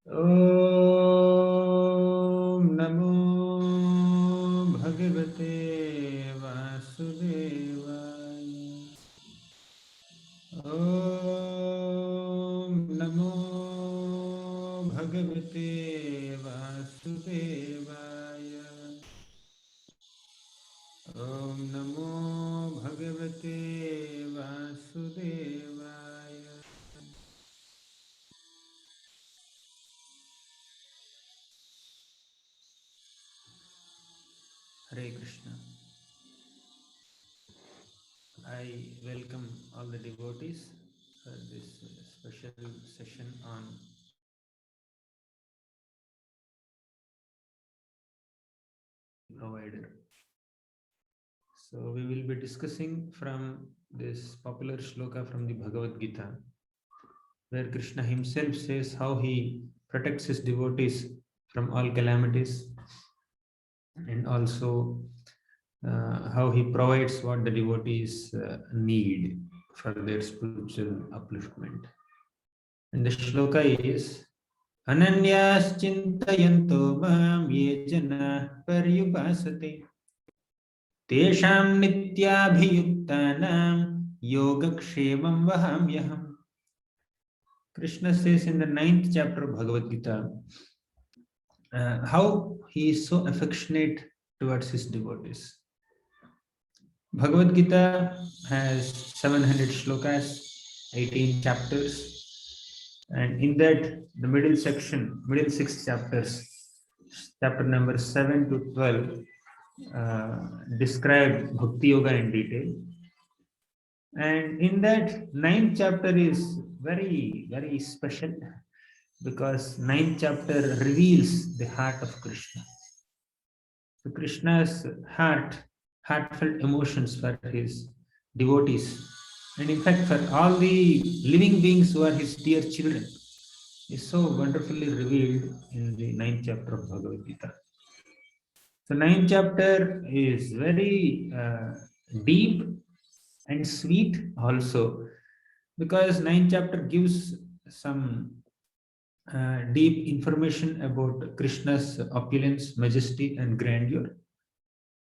Om Namo Bhagavate Vasudevaya. Om Namo Bhagavate Vasudevaya. Om Namo Bhagavate Vasudevaya. Hare Krishna. I welcome all the devotees for this special session on provider. So we will be discussing from this popular shloka from the Bhagavad Gita, where Krishna himself says how he protects his devotees from all calamities, and also how he provides what the devotees need for their spiritual upliftment. And the shloka is Ananyaschintayanto mam ye jana paryupasate Tesham nityabhiyuktanam Kshemam Vahamyaham. Krishna says in the 9th chapter of Bhagavad Gita how he is so affectionate towards his devotees. Bhagavad Gita has 700 shlokas, 18 chapters, and in that the middle section, middle 6 chapters, chapter number 7 to 12, describe Bhakti Yoga in detail. And in that 9th chapter is very, very special because 9th chapter reveals the heart of Krishna. So Krishna's heartfelt emotions for his devotees, and in fact for all the living beings who are his dear children, is so wonderfully revealed in the 9th chapter of Bhagavad Gita. So 9th chapter is very deep and sweet also, because 9th chapter gives some deep information about Krishna's opulence, majesty, and grandeur.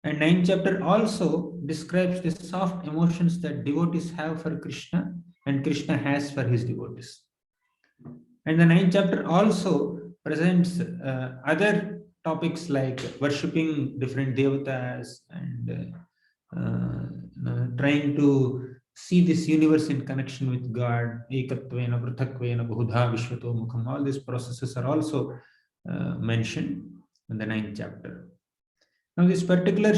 And 9th chapter also describes the soft emotions that devotees have for Krishna and Krishna has for his devotees. And the 9th chapter also presents other topics like worshipping different devatas and trying to see this universe in connection with God. Ekatvena, Prithakvena, Bahudha, Vishwato Mukham. All these processes are also mentioned in the 9th chapter. Now, this particular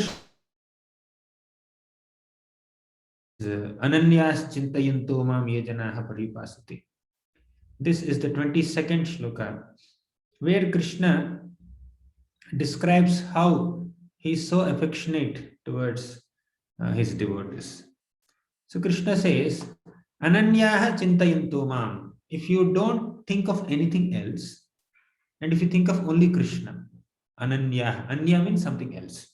Ananyas Chintayanto Mam Ye Janaha Paripasati. This is the 22nd shloka, where Krishna describes how he is so affectionate towards his devotees. So Krishna says, Ananyaha Chintayanto Mam. If you don't think of anything else, and if you think of only Krishna, Ananya, Anya means something else.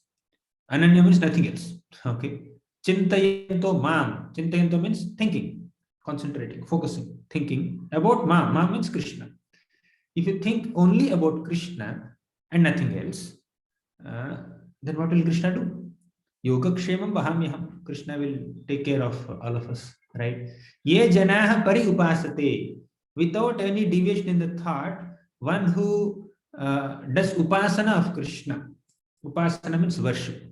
Ananya means nothing else. Okay. Chintayanto Mam. Chintayanto means thinking, concentrating, focusing, thinking about Mam. Mam means Krishna. If you think only about Krishna and nothing else, then what will Krishna do? Kshemam Vahamyaham. Krishna will take care of all of us, right? Ye janaha pari upasate. Without any deviation in the thought, one who does upasana of Krishna. Upasana means worship.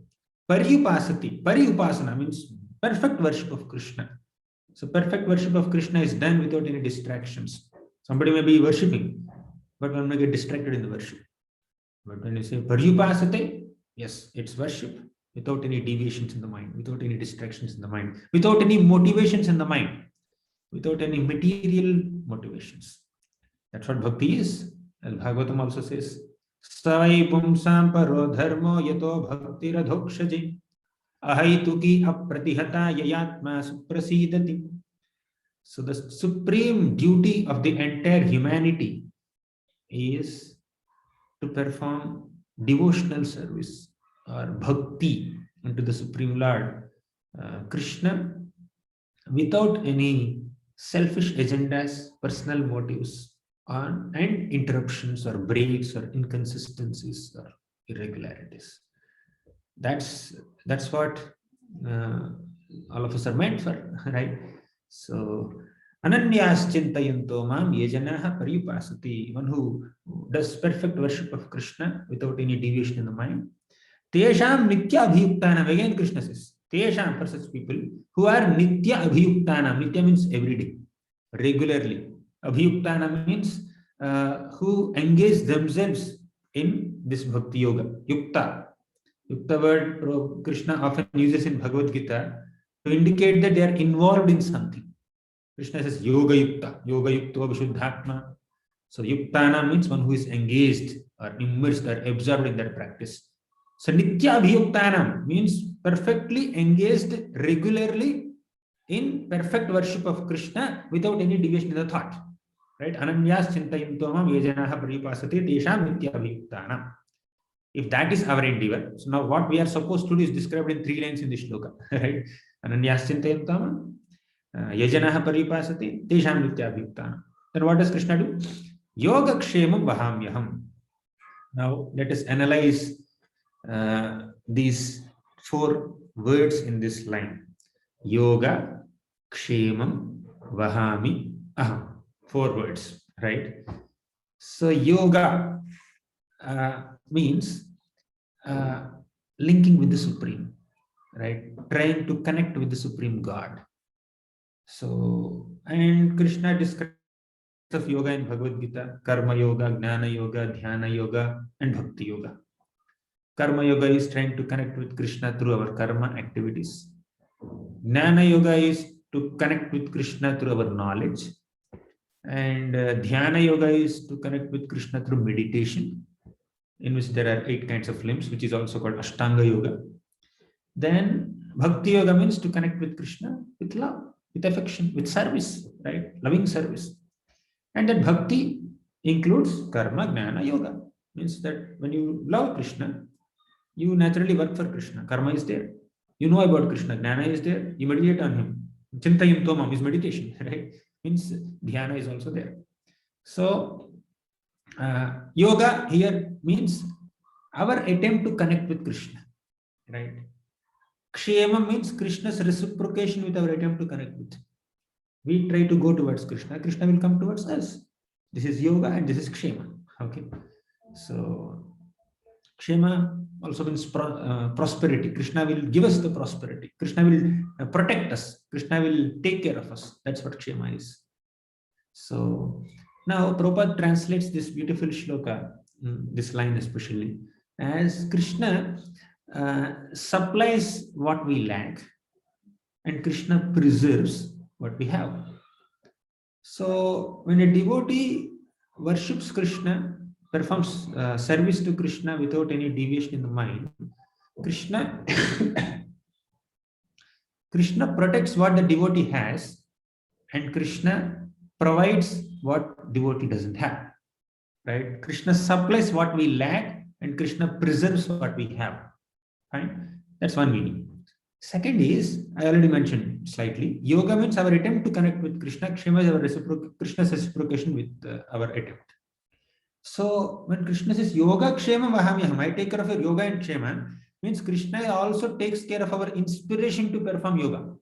Pari upasana means perfect worship of Krishna. So perfect worship of Krishna is done without any distractions. Somebody may be worshipping, but one may get distracted in the worship. But when you say paryupasate, yes, it's worship without any deviations in the mind, without any distractions in the mind, without any motivations in the mind, without any material motivations. That's what bhakti is. And Bhagavatam also says, Savai pumsam paro dharmo yato bhakti radhokshaji ahaituki apratihata yayatma suprasidati. So the supreme duty of the entire humanity is to perform devotional service or bhakti unto the Supreme Lord Krishna without any selfish agendas, personal motives, and interruptions or breaks or inconsistencies or irregularities. That's what uh, all of us are meant for, right? So ananyas chintayanto mam yajanaha paripasati, one who does perfect worship of Krishna without any deviation in the mind. Tesham nitya abhiyuktanam, again Krishna says, Tesham, for such people who are nitya abhiyuktanam. Nitya means every day, regularly. Abhiyuktanam means who engage themselves in this bhakti yoga. Yukta. Yukta word Krishna often uses in Bhagavad Gita to indicate that they are involved in something. Krishna says yoga yukta, yoga yukta vishuddhatma. So yuktana means one who is engaged or immersed or absorbed in that practice. So nitya abhiyuktanam means perfectly engaged regularly in perfect worship of Krishna without any deviation in the thought. Right? Ananyas chintayantomam yajanaha paripasati tesham nitya abhiyuktanam. If that is our endeavor, so now what we are supposed to do is described in 3 lines in this shloka. Right? Ananyas chintayantomam yajanaha paripasati tesham nitya abhiyuktanam. Then what does Krishna do? Yoga Kshemam Vahamyaham. Now let us analyze these 4 words in this line. Yoga Kshemam Vahami Aham. 4 words, right? So yoga means linking with the Supreme, right? Trying to connect with the Supreme God. So, and Krishna describes of yoga in Bhagavad Gita: Karma Yoga, Jnana Yoga, Dhyana Yoga, and Bhakti Yoga. Karma Yoga is trying to connect with Krishna through our karma activities. Jnana Yoga is to connect with Krishna through our knowledge. And Dhyana Yoga is to connect with Krishna through meditation, in which there are 8 kinds of limbs, which is also called Ashtanga Yoga. Then Bhakti Yoga means to connect with Krishna with love, with affection, with service, right? Loving service. And then Bhakti includes Karma, Jnana, Yoga. Means that when you love Krishna, you naturally work for Krishna. Karma is there. You know about Krishna. Jnana is there. You meditate on him. Chintayam tomam is meditation, right? Means dhyana is also there. So yoga here means our attempt to connect with Krishna, right? Kshema means Krishna's reciprocation with our attempt to connect with. We try to go towards Krishna. Krishna will come towards us. This is yoga and this is Kshema. Okay. So Kshema also means prosperity. Krishna will give us the prosperity. Krishna will protect us. Krishna will take care of us. That's what Kshema is. So now Prabhupada translates this beautiful shloka, this line especially, as Krishna supplies what we lack and Krishna preserves what we have. So when a devotee worships Krishna, performs service to Krishna without any deviation in the mind, Krishna Krishna protects what the devotee has, and Krishna provides what devotee doesn't have. Right? Krishna supplies what we lack, and Krishna preserves what we have. Fine? That's one meaning. Second is, I already mentioned slightly, yoga means our attempt to connect with Krishna. Kshema is our Krishna's reciprocation with our attempt. So when Krishna says yoga Kshemam Vahamyaham, I take care of your yoga and Kshema, means Krishna also takes care of our inspiration to perform yoga.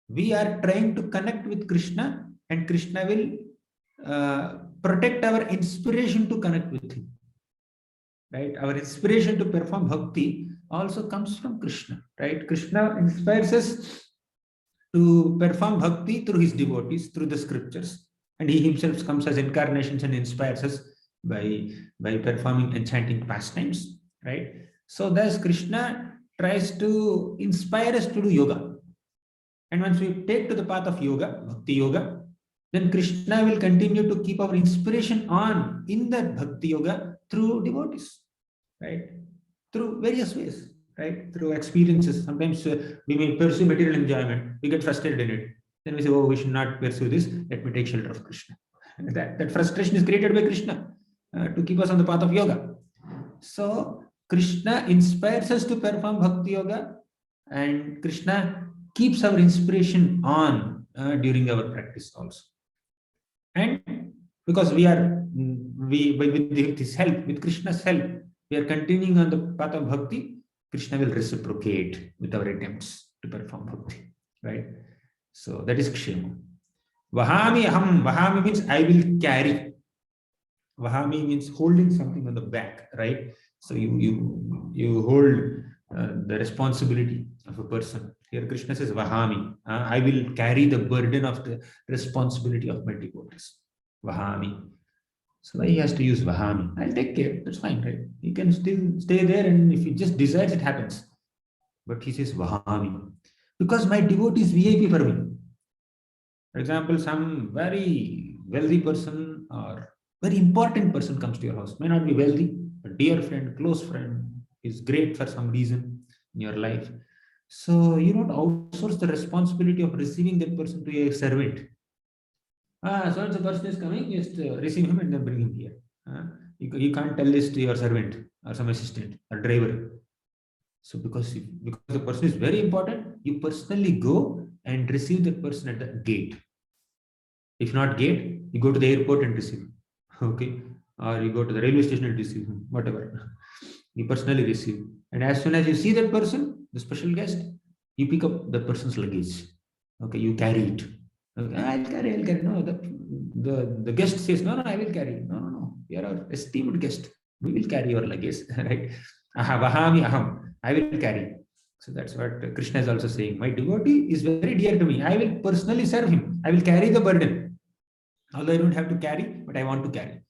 We are trying to connect with Krishna, and Krishna will protect our inspiration to connect with him. Right? Our inspiration to perform bhakti also comes from Krishna. Right? Krishna inspires us to perform bhakti through his devotees, through the scriptures. And he himself comes as incarnations and inspires us by performing enchanting pastimes. Right? So thus Krishna tries to inspire us to do yoga. And once we take to the path of yoga, bhakti yoga, then Krishna will continue to keep our inspiration on in that bhakti yoga through devotees, right? Through various ways, right? Through experiences. Sometimes we may pursue material enjoyment, we get frustrated in it. Then we say, oh, we should not pursue this, let me take shelter of Krishna. That frustration is created by Krishna to keep us on the path of yoga. So Krishna inspires us to perform bhakti yoga, and Krishna keeps our inspiration on during our practice also. And because with his help, with Krishna's help, we are continuing on the path of bhakti. Krishna will reciprocate with our attempts to perform bhakti, right? So that is Kshema. Vahamyaham. Vahami means I will carry. Vahami means holding something on the back, right? So you hold the responsibility of a person. Here Krishna says Vahami. I will carry the burden of the responsibility of my devotees. Vahami. So why he has to use Vahami? I'll take care. That's fine, right? He can still stay there, and if he just desires, it happens. But he says Vahami. Because my devotee is VIP for me. For example, some very wealthy person or very important person comes to your house. May not be wealthy, a dear friend, close friend, is great for some reason in your life. So you don't outsource the responsibility of receiving that person to a servant. So the person is coming, just receive him and then bring him here. You can't tell this to your servant or some assistant or driver. So because the person is very important, you personally go and receive that person at the gate. If not gate, you go to the airport and receive him. Okay, or you go to the railway station and receive him, whatever. You personally receive. And as soon as you see that person, the special guest, you pick up the person's luggage. Okay, you carry it. Okay, I'll carry. No, the guest says, no, I will carry. No. You are our esteemed guest. We will carry your luggage, right? Vahamyaham. I will carry. So that's what Krishna is also saying. My devotee is very dear to me. I will personally serve him. I will carry the burden. Although I don't have to carry, but I want to carry.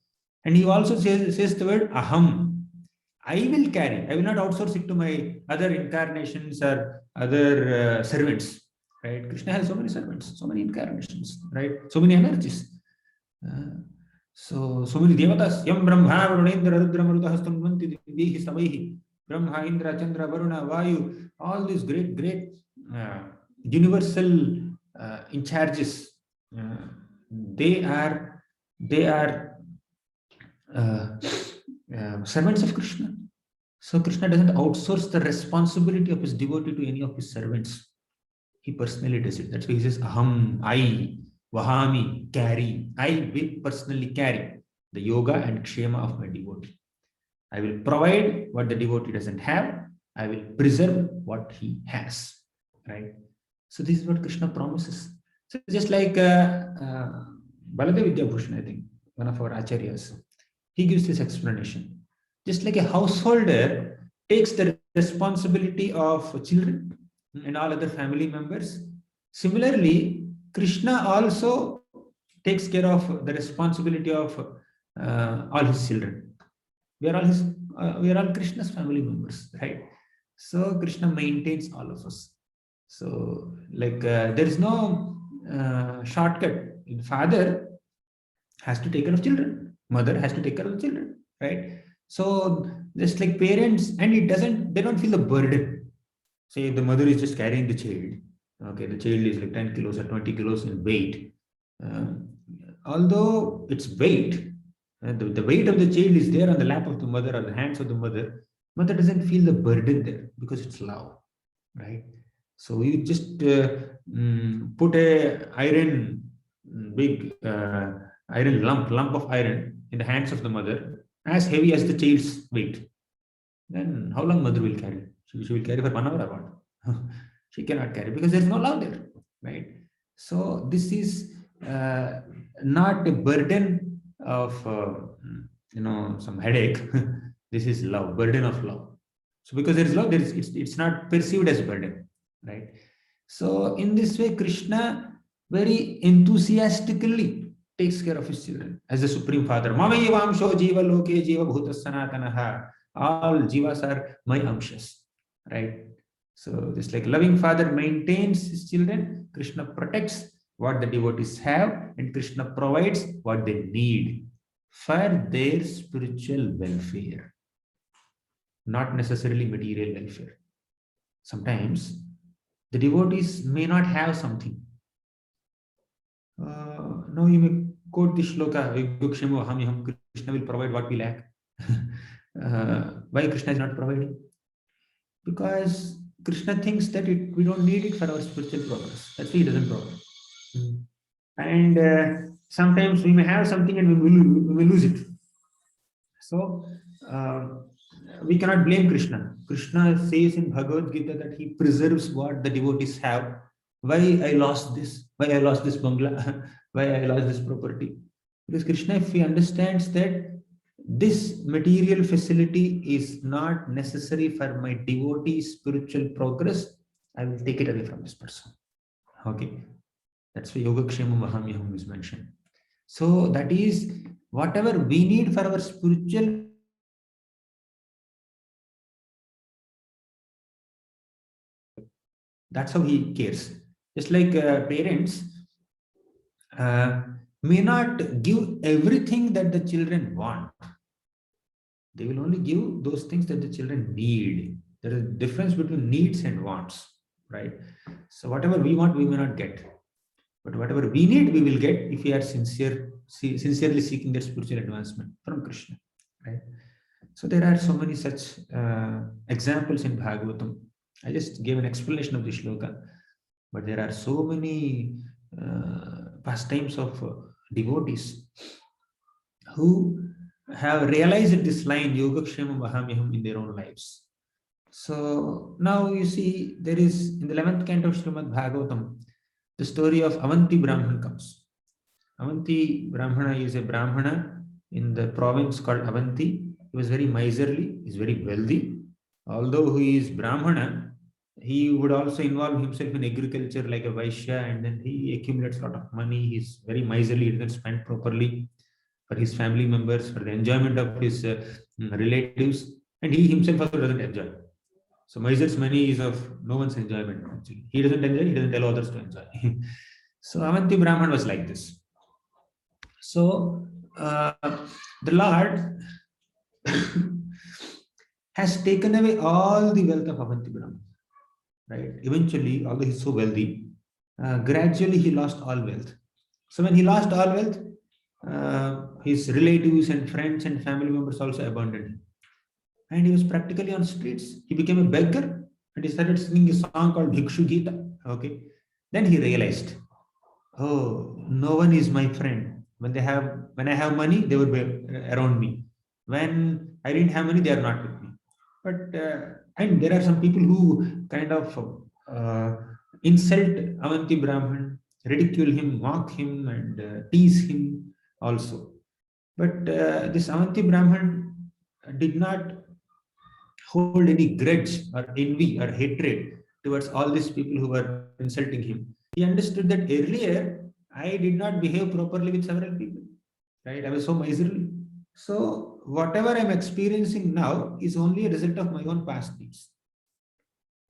And he also says the word aham. I will carry. I will not outsource it to my other incarnations or other servants. Right? Krishna has so many servants, so many incarnations, right? So many energies. So many devatas. Yam Brahma, Varunendra, Rudra, Marudahastam, Manti, Dehi, Samaihi, Brahma, Indra, Chandra, Varuna, Vayu, all these great universal in charges. They are servants of Krishna. So Krishna doesn't outsource the responsibility of his devotee to any of his servants. He personally does it. That's why he says, aham, I, vahami, carry. I will personally carry the yoga and kshema of my devotee. I will provide what the devotee doesn't have. I will preserve what he has. Right? So this is what Krishna promises. So just like Baladev Vidyabhushan, I think, one of our acharyas, he gives this explanation. Just like a householder takes the responsibility of children and all other family members, similarly, Krishna also takes care of the responsibility of all his children. We are all Krishna's family members, right? So Krishna maintains all of us. So like there is no shortcut. The father has to take care of children. Mother has to take care of the children, right? So just like parents, and they don't feel the burden. Say if the mother is just carrying the child, okay, the child is like 10 kilos or 20 kilos in weight. Although it's weight, the weight of the child is there on the lap of the mother or the hands of the mother. Mother doesn't feel the burden there because it's love, right? So you just put a big iron lump of iron in the hands of the mother, as heavy as the child's weight. Then how long mother will carry? She will carry for 1 hour or what? She cannot carry because there is no love there, right? So this is not a burden of some headache. This is love, burden of love. So because there is love, it's not perceived as burden, right? So in this way, Krishna very enthusiastically takes care of his children as the Supreme Father. Mamayevam amsho jiva loke jiva bhutas sanatanaha. All jivas are my amshas, right? So just like loving father maintains his children, Krishna protects what the devotees have, and Krishna provides what they need for their spiritual welfare, not necessarily material welfare. Sometimes the devotees may not have something. No, you may quote the shloka, Kshemam Vahamyaham, Krishna will provide what we lack. Why Krishna is not providing? Because Krishna thinks that we don't need it for our spiritual progress. That's why he doesn't provide. And sometimes we may have something and we will lose it. So we cannot blame Krishna. Krishna says in Bhagavad Gita that he preserves what the devotees have. Why I lost this? Why I lost this bungalow? Why I lost this property? Because Krishna, if he understands that this material facility is not necessary for my devotee spiritual progress, I will take it away from this person. Okay, that's why Yoga Kshemam Vahamyaham is mentioned. So that is whatever we need for our spiritual. That's how he cares. Just like parents may not give everything that the children want. They will only give those things that the children need. There is a difference between needs and wants, right? So whatever we want, we may not get. But whatever we need, we will get if we are sincerely seeking that spiritual advancement from Krishna, right? So there are so many such examples in Bhagavatam. I just gave an explanation of the shloka, but there are so many pastimes of devotees who have realized this line, Yoga Kshemam Vahamyaham, in their own lives. So now you see, there is in the 11th canto of Srimad Bhagavatam, the story of Avanti Brahman comes. Avanti Brahmana is a Brahmana in the province called Avanti. He was very miserly, he is very wealthy. Although he is Brahmana, he would also involve himself in agriculture like a Vaishya, and then he accumulates a lot of money. He's very miserly, he doesn't spend properly for his family members, for the enjoyment of his relatives, and he himself also doesn't enjoy. So miser's money is of no one's enjoyment. Actually, he doesn't enjoy, he doesn't allow others to enjoy. So Avanti Brahman was like this. So the Lord has taken away all the wealth of Avanti Brahman. Right? Eventually, although he's so wealthy, gradually he lost all wealth. So when he lost all wealth, his relatives and friends and family members also abandoned him. And he was practically on streets. He became a beggar and he started singing a song called Bhikshu Gita. Okay. Then he realized, oh, no one is my friend. When I have money, they will be around me. When I didn't have money, they are not with me. But and there are some people who kind of insult Avanti Brahman, ridicule him, mock him, and tease him also. But this Avanti Brahman did not hold any grudge or envy or hatred towards all these people who were insulting him. He understood that earlier I did not behave properly with several people, right? I was so miserly. So whatever I'm experiencing now is only a result of my own past deeds.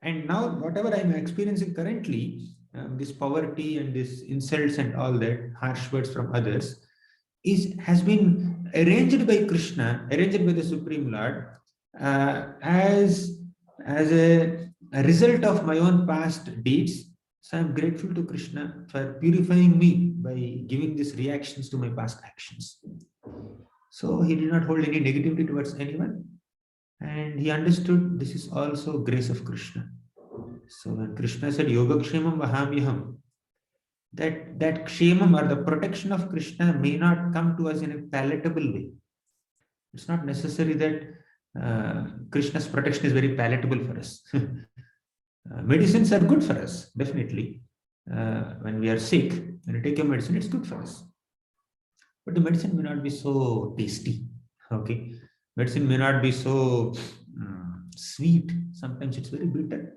And now whatever I'm experiencing currently, this poverty and this insults and all that, harsh words from others, has been arranged by Krishna, arranged by the Supreme Lord, as a result of my own past deeds. So I'm grateful to Krishna for purifying me by giving these reactions to my past actions. So he did not hold any negativity towards anyone, and he understood this is also grace of Krishna. So when Krishna said Yoga Kshemam Vahamyaham, that Kshemam or the protection of Krishna may not come to us in a palatable way. It's not necessary that Krishna's protection is very palatable for us. Medicines are good for us, definitely. When we are sick, when we take a medicine, it's good for us. But the medicine may not be so tasty. Okay, medicine may not be so sweet. Sometimes it's very bitter.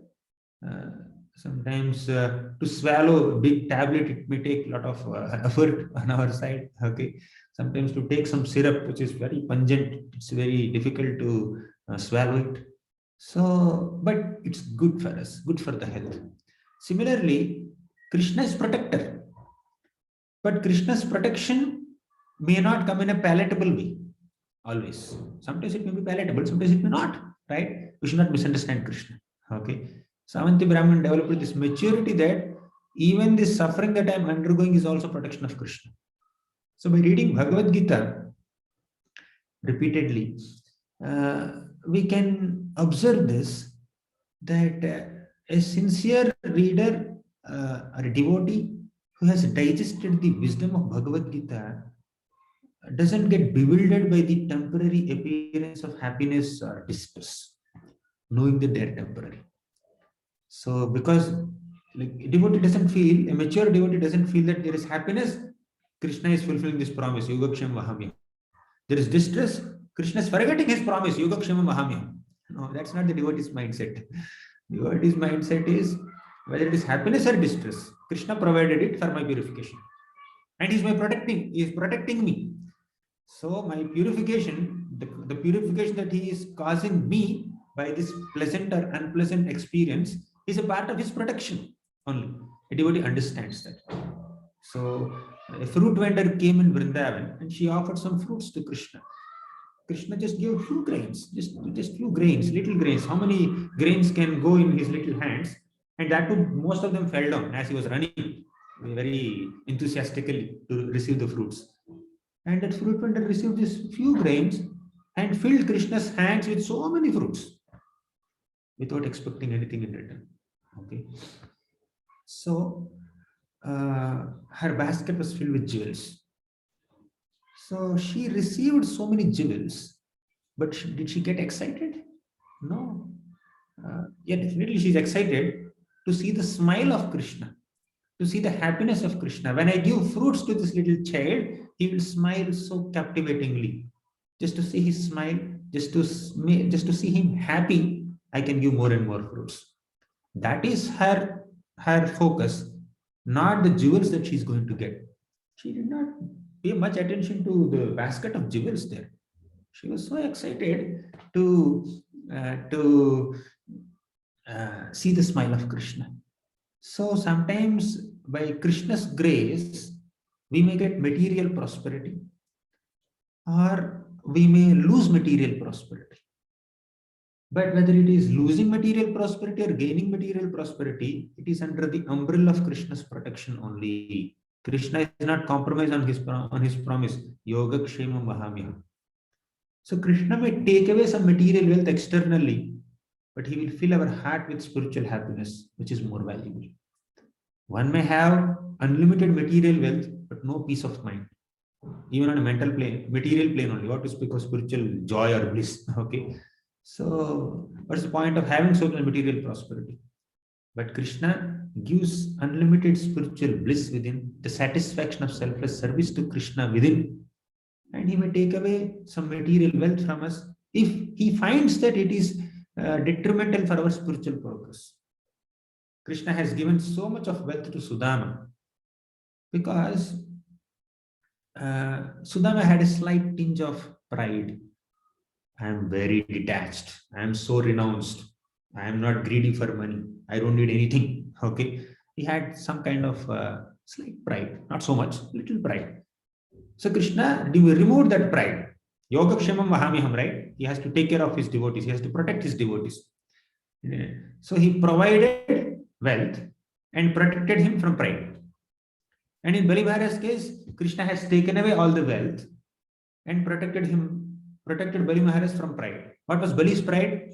Sometimes to swallow a big tablet, it may take a lot of effort on our side. Okay, sometimes to take some syrup, which is very pungent, it's very difficult to swallow it. So, but it's good for us, good for the health. Similarly, Krishna is protector, but Krishna's protection may not come in a palatable way. Always, sometimes it may be palatable, sometimes it may not. Right? We should not misunderstand Krishna. Okay. So Avanti Brahman developed this maturity that even this suffering that I am undergoing is also protection of Krishna. So by reading Bhagavad Gita repeatedly, we can observe this, that a sincere reader or a devotee who has digested the wisdom of Bhagavad Gita, doesn't get bewildered by the temporary appearance of happiness or distress, knowing that they're temporary. So, because like a mature devotee doesn't feel that there is happiness, Krishna is fulfilling this promise, Kshemam Vahamyaham. There is distress, Krishna is forgetting his promise, Kshemam Vahamyaham. No, that's not the devotee's mindset. Devotee's mindset is whether it is happiness or distress, Krishna provided it for my purification. And he is protecting me. So my purification, the purification that he is causing me by this pleasant or unpleasant experience is a part of his protection only. A devotee understands that. So a fruit vendor came in Vrindavan and she offered some fruits to Krishna. Krishna just gave few grains, just few grains, little grains. How many grains can go in his little hands? And that too, most of them fell down as he was running very enthusiastically to receive the fruits. And that fruit vendor received these few grains and filled Krishna's hands with so many fruits without expecting anything in return. Okay. So her basket was filled with jewels. So she received so many jewels, but did she get excited? No. Yeah, definitely she's excited to see the smile of Krishna, to see the happiness of Krishna. When I give fruits to this little child, he will smile so captivatingly. Just to see his smile, just to see him happy, I can give more and more fruits. That is her focus, not the jewels that she's going to get. She did not pay much attention to the basket of jewels there. She was so excited to see the smile of Krishna. So sometimes by Krishna's grace, we may get material prosperity or we may lose material prosperity. But whether it is losing material prosperity or gaining material prosperity, it is under the umbrella of Krishna's protection only. Krishna is not compromised on his promise, Kshemam Vahamyaham. So Krishna may take away some material wealth externally, but he will fill our heart with spiritual happiness, which is more valuable. One may have unlimited material wealth, but no peace of mind. Even on a mental plane, material plane only, what to speak of spiritual joy or bliss. Okay. So what's the point of having so much material prosperity? But Krishna gives unlimited spiritual bliss within, the satisfaction of selfless service to Krishna within, and he may take away some material wealth from us if he finds that it is detrimental for our spiritual progress. Krishna has given so much of wealth to Sudama because Sudama had a slight tinge of pride. I am very detached. I am so renounced. I am not greedy for money. I don't need anything. Okay. He had some kind of slight pride, not so much, little pride. So Krishna removed that pride. Kshemam Vahamyaham, right? He has to take care of his devotees. He has to protect his devotees. So he provided wealth and protected him from pride. And in Bali Maharaj's case, Krishna has taken away all the wealth and protected Bali Maharaj from pride. What was Bali's pride?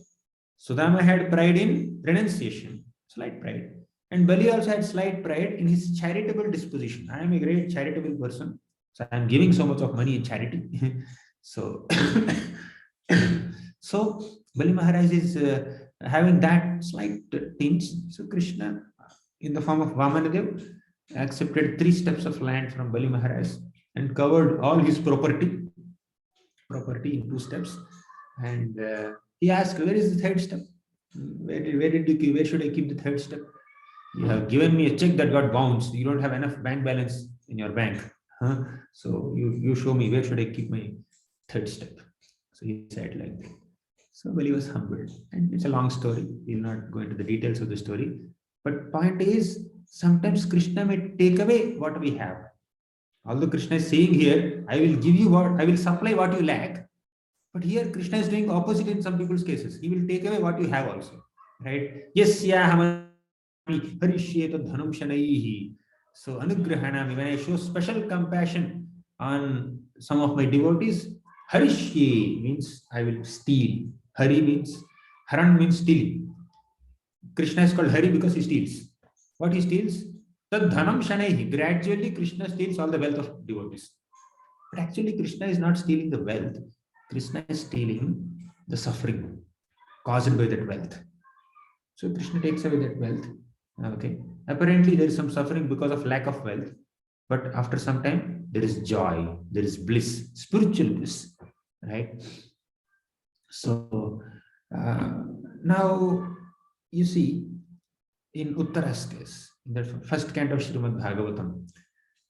Sudama had pride in renunciation, slight pride. And Bali also had slight pride in his charitable disposition. I am a great charitable person, so I am giving so much of money in charity. So, so Bali Maharaj is having that slight tinge. So Krishna, in the form of Vamanadev, accepted 3 steps of land from Bali Maharaj and covered all his property in 2 steps. And he asked, where is the 3rd step? Where should I keep the 3rd step? You have given me a check that got bounced. You don't have enough bank balance in your bank. Huh? So you show me, where should I keep my 3rd step? So he said like that. So Bali was humbled. And it's a long story. We'll not go into the details of the story. But point is, sometimes Krishna may take away what we have. Although Krishna is saying here, I will supply what you lack. But here Krishna is doing opposite in some people's cases. He will take away what you have also. Right? Yes, yeah, harishyeta dhanam shanaihi. So anugrahanami, when I show special compassion on some of my devotees, harishye means I will steal. Hari means, haran means stealing. Krishna is called Hari because he steals. What he steals? Tad dhanam shanaihi. Gradually, Krishna steals all the wealth of devotees. But actually, Krishna is not stealing the wealth. Krishna is stealing the suffering caused by that wealth. So Krishna takes away that wealth. Okay. Apparently, there is some suffering because of lack of wealth. But after some time, there is joy, there is bliss, spiritual bliss. Right? So now you see, in Uttara's case, in the first canto of Srimad Bhagavatam,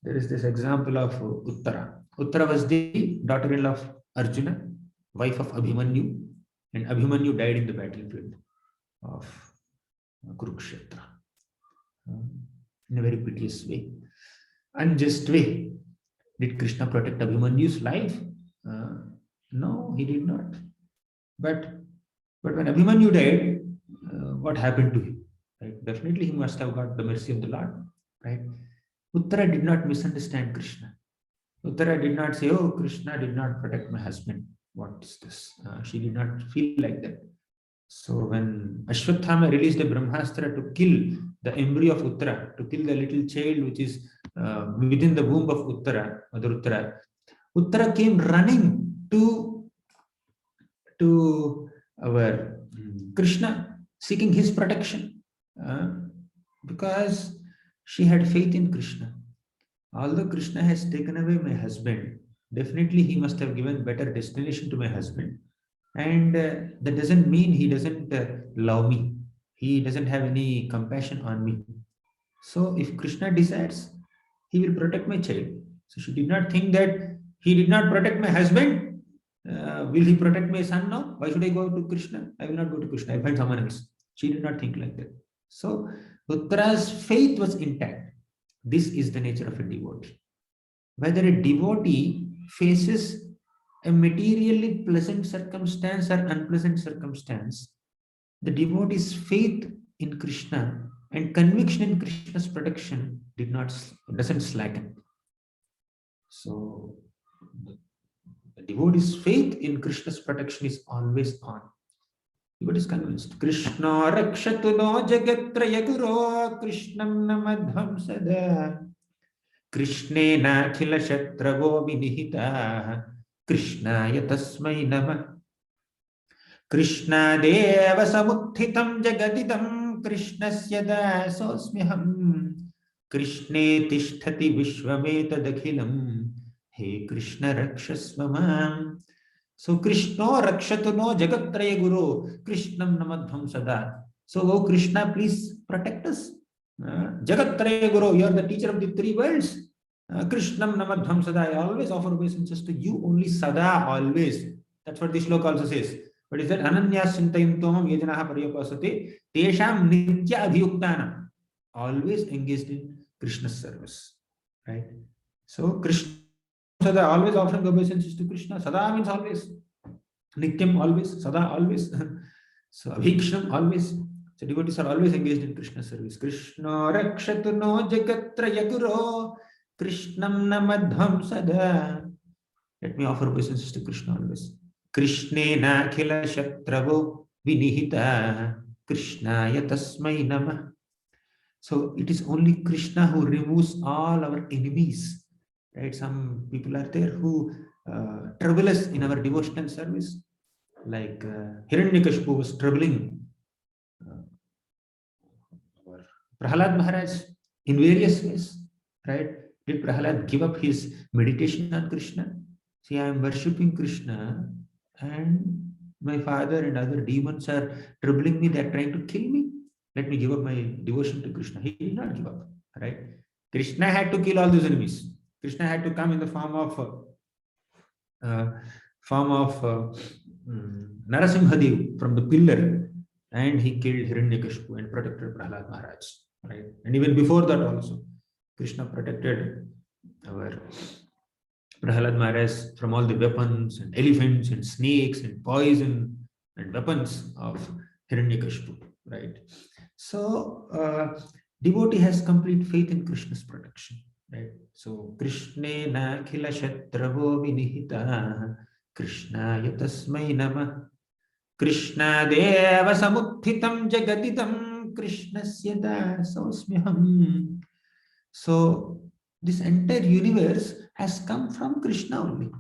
there is this example of Uttara. Uttara was the daughter-in-law of Arjuna, wife of Abhimanyu, and Abhimanyu died in the battlefield of Kurukshetra in a very piteous way, unjust way. Did Krishna protect Abhimanyu's life? No, he did not. But when Abhimanyu died, what happened to him? Right? Definitely, he must have got the mercy of the Lord. Right? Uttara did not misunderstand Krishna. Uttara did not say, "Oh, Krishna did not protect my husband. What is this?" She did not feel like that. So when Ashwatthama released a Brahmastra to kill the embryo of Uttara, to kill the little child which is within the womb of Uttara, Mother Uttara, Uttara came running to our Krishna, seeking his protection, because she had faith in Krishna. Although Krishna has taken away my husband, definitely he must have given better destination to my husband. And that doesn't mean he doesn't love me. He doesn't have any compassion on me. So if Krishna decides, he will protect my child. So she did not think that he did not protect my husband. Will he protect my son now? Why should I go to Krishna? I will not go to Krishna. I will find someone else. She did not think like that. So Uttara's faith was intact. This is the nature of a devotee. Whether a devotee faces a materially pleasant circumstance or unpleasant circumstance, the devotee's faith in Krishna and conviction in Krishna's protection doesn't slacken. So the devotee's faith in Krishna's protection is always on. Devotee is convinced. Krishna rakshatu no jagatraya guru Krishnam namadhvam sada Krishnena khila shatravo vinihita Krishnaya tasmai namah Krishnadeva samuthitam jagadidam Krishnasya dasosmyaham Krishne tishtati vishvametadakhilam He Krishna rakshasva mam. So Krishna rakshatu no jagatraya guru Krishnam namadhvam sada. So oh Krishna, please protect us. Jagatraya guru, you are the teacher of the three worlds. Krishnam namadhvam sada. I always offer obeisances to you only, sada, always. That's what this sloka also says. But is that ananyas chintayantomam yajanaha pariyapasate tesham nitya abhiyuktana, always engaged in Krishna's service, right? So Krishna sada, always offering obeisances to Krishna. Sada means always, nityam always, sada always. So abhikshnam always. So devotees are always engaged in Krishna's service. Krishna rakshatu no jagatraya guru Krishnam namadhvam sada. Let me offer obeisances to Krishna always. Krishnena khila shatravo vinihita Krishnaya tasmai namah. So it is only Krishna who removes all our enemies. Right? Some people are there who trouble us in our devotional service. Like Hiranyakashipu was troubling Prahalad Maharaj in various ways. Right? Did Prahalad give up his meditation on Krishna? See, I am worshipping Krishna and my father and other demons are troubling me. They are trying to kill me. Let me give up my devotion to Krishna. He did not give up. Right? Krishna had to kill all those enemies. Krishna had to come in the form of Narasimhadev from the pillar, and he killed Hiranyakashipu and protected Prahlad Maharaj. Right? And even before that also, Krishna protected our Prahlad Maharaj from all the weapons and elephants and snakes and poison and weapons of Hiranyakashipu. Right? So devotee has complete faith in Krishna's protection. Right? So Krishnena khila shatravo vinihita Krishnaya tasmai namah Krishna deva samuthitam jagadidam Krishnasya dasosmyaham So this entire universe has come from Krishna only.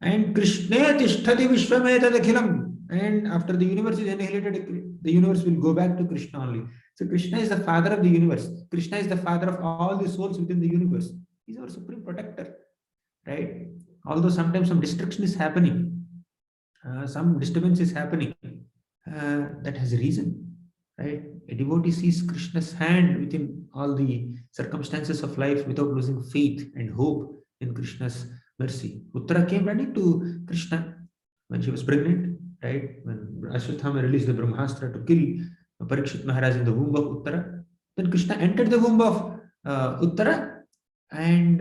And Krishna tishtati vishwametadakhilam. And after the universe is annihilated, the universe will go back to Krishna only. So Krishna is the father of the universe. Krishna is the father of all the souls within the universe. He's our supreme protector, right? Although sometimes some destruction is happening, some disturbance is happening, that has a reason, right? A devotee sees Krishna's hand within all the circumstances of life without losing faith and hope in Krishna's mercy. Uttara came running to Krishna when she was pregnant, right? When Ashwatthama released the Brahmastra to kill Parikshit Maharaj in the womb of Uttara, then Krishna entered the womb of Uttara, and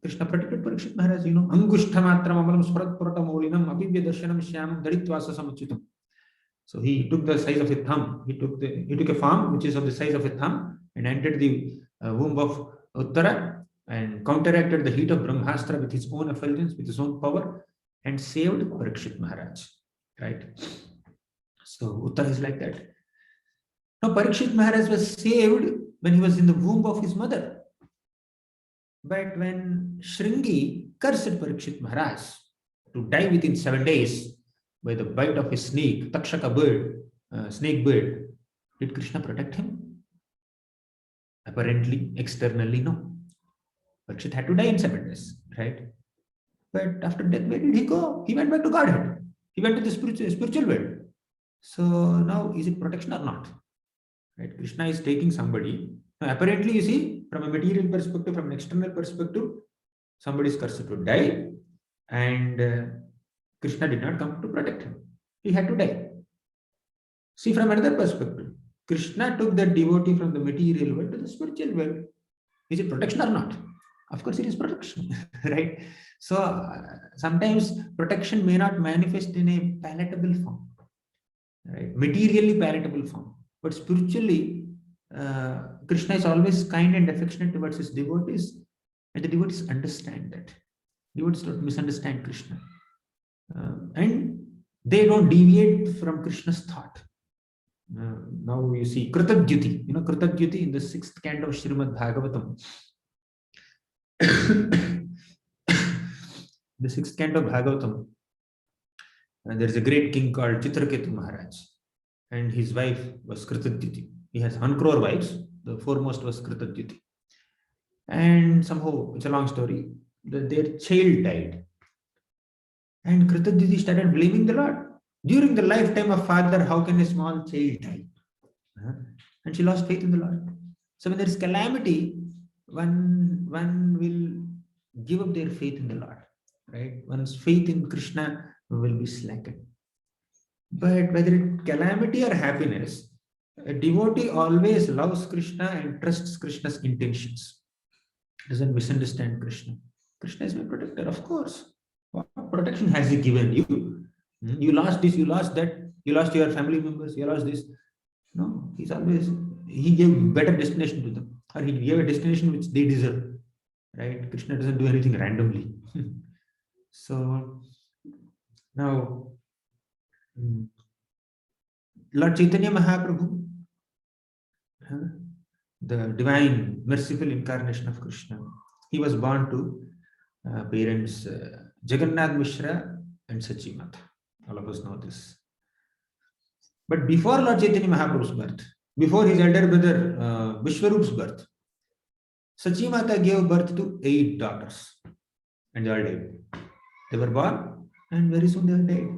Krishna protected Parikshit Maharaj, Angushta matram amalam swarat puratam olinam apivya darshanam shyamam daditvasa samuchitam. So he took the size of a thumb. He took a form which is of the size of a thumb and entered the womb of Uttara and counteracted the heat of Brahmastra with his own effulgence, with his own power, and saved Parikshit Maharaj. Right? So Uttara is like that. Now Parikshit Maharaj was saved when he was in the womb of his mother. But when Shringi cursed Parikshit Maharaj to die within 7 days by the bite of a snake, Takshaka bird, snake bird, did Krishna protect him? Apparently, externally, no. Parikshit had to die in 7 days, right? But after death, where did he go? He went back to Godhead. He went to the spiritual world. So now, is it protection or not? Right? Krishna is taking somebody. Now, apparently, you see, from a material perspective, from an external perspective, somebody is cursed to die, and Krishna did not come to protect him. He had to die. See, from another perspective, Krishna took that devotee from the material world to the spiritual world. Is it protection or not? Of course, it is protection, right? So sometimes protection may not manifest in a palatable form, right? Materially palatable form, but spiritually, Krishna is always kind and affectionate towards his devotees, and the devotees understand that. Devotees don't misunderstand Krishna. And they don't deviate from Krishna's thought. Now you see Kritadyuti. Kritadyuti in the 6th canto of Srimad Bhagavatam. The 6th canto of Bhagavatam, there is a great king called Chitraketu Maharaj, and his wife was Kritadyuti. He has 1 crore wives. The foremost was Kritadyuti. And somehow, it's a long story, their child died. And Kritadyuti started blaming the Lord. During the lifetime of father, how can a small child die? And she lost faith in the Lord. So when there is calamity, one will give up their faith in the Lord. Right? One's faith in Krishna will be slackened. But whether it's calamity or happiness, a devotee always loves Krishna and trusts Krishna's intentions. Doesn't misunderstand Krishna. Krishna is my protector, of course. What protection has he given you? You lost this, you lost that, you lost your family members, you lost this. No, he gave better destination to them, or he gave a destination which they deserve. Right? Krishna doesn't do anything randomly. So now, Lord Chaitanya Mahaprabhu, the divine, merciful incarnation of Krishna, he was born to parents Jagannath Mishra and Sachi Mata. All of us know this. But before Lord Chaitanya Mahaprabhu's birth, before his elder brother Vishwarup's birth, Sachi Mata gave birth to 8 daughters, and they all died. They were born, and very soon they died.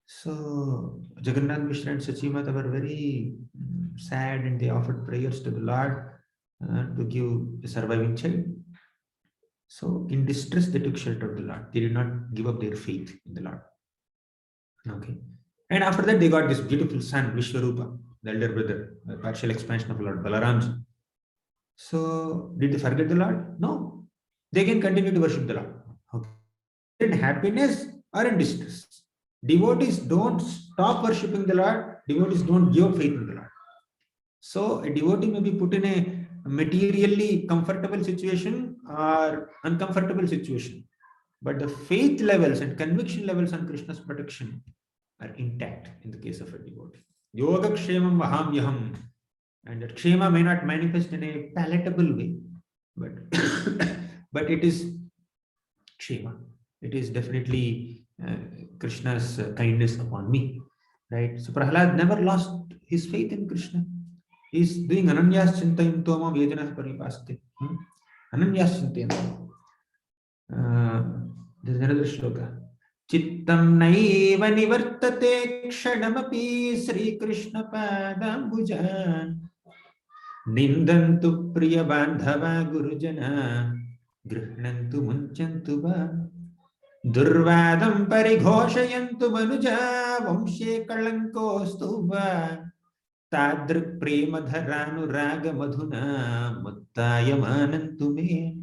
So Jagannath Mishra and Sachi Mata were very sad, and they offered prayers to the Lord to give a surviving child. So in distress, they took shelter of the Lord. They did not give up their faith in the Lord. Okay. And after that, they got this beautiful son, Vishwarupa, the elder brother, a partial expansion of Lord Balaramji. So did they forget the Lord? No. They can continue to worship the Lord. Okay. In happiness or in distress. Devotees don't stop worshipping the Lord. Devotees don't give up faith in the Lord. So a devotee may be put in a materially comfortable situation or uncomfortable situation, but the faith levels and conviction levels on Krishna's protection are intact in the case of a devotee. Yoga Kshemam Vahamyaham. And that Kshema may not manifest in a palatable way, but but it is Kshema. It is definitely Krishna's kindness upon me, right? So Prahlad never lost his faith in Krishna. He's doing Ananyas Chintayam Tomam Yajana Paripasate. Ananyas Chintayam. There's another shloka. Chittam naiva nivartate kshanamapi Sri Krishna padambujan Nindantu priya bandhava gurujana Grihnantu munchantu va Durvadam parighosayantu manuja Vamshe kalankostu va Tadrik prema dharanu raga madhuna Muttayamanantu me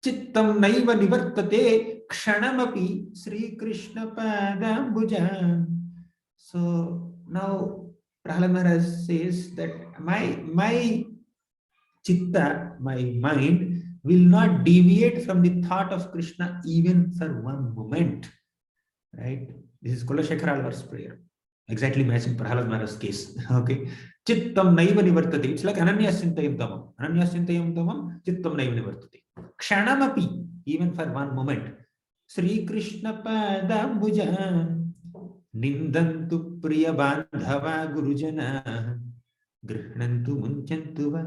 Chittam naiva nivartate kshanamapi Sri Krishna padambujan. So now Prahlad Maharaj says that my chitta, my mind will not deviate from the thought of Krishna even for one moment. Right? This is Kulashekara Alvar's prayer. Exactly matching Prahlad Maharaj's case. Okay. Chittam naiva nivartate. It's like Ananyas Chintayam Tamam. Ananyas Chintayam Tamam, Chittam naiva nivartate. Kshanamapi, even for one moment. Sri Krishna padambujan Nindantu priya bandhava gurujana Grihnantu munchantu va.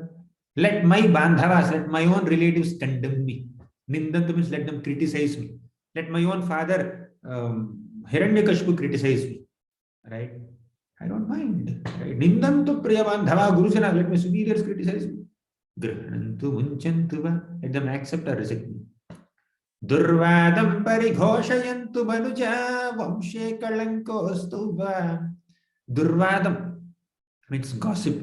Let my bandhavas, let my own relatives condemn me. Nindantu means let them criticize me. Let my own father Hiranyakashipu criticize me. Right? I don't mind. Right? Nindantu priya bandhava gurujana, let my superiors criticize me. Grihnantu munchantu va. Let them accept or reject me. Durvadam parighosayantu manuja vamshe kalankostu va. Durvadam means gossip.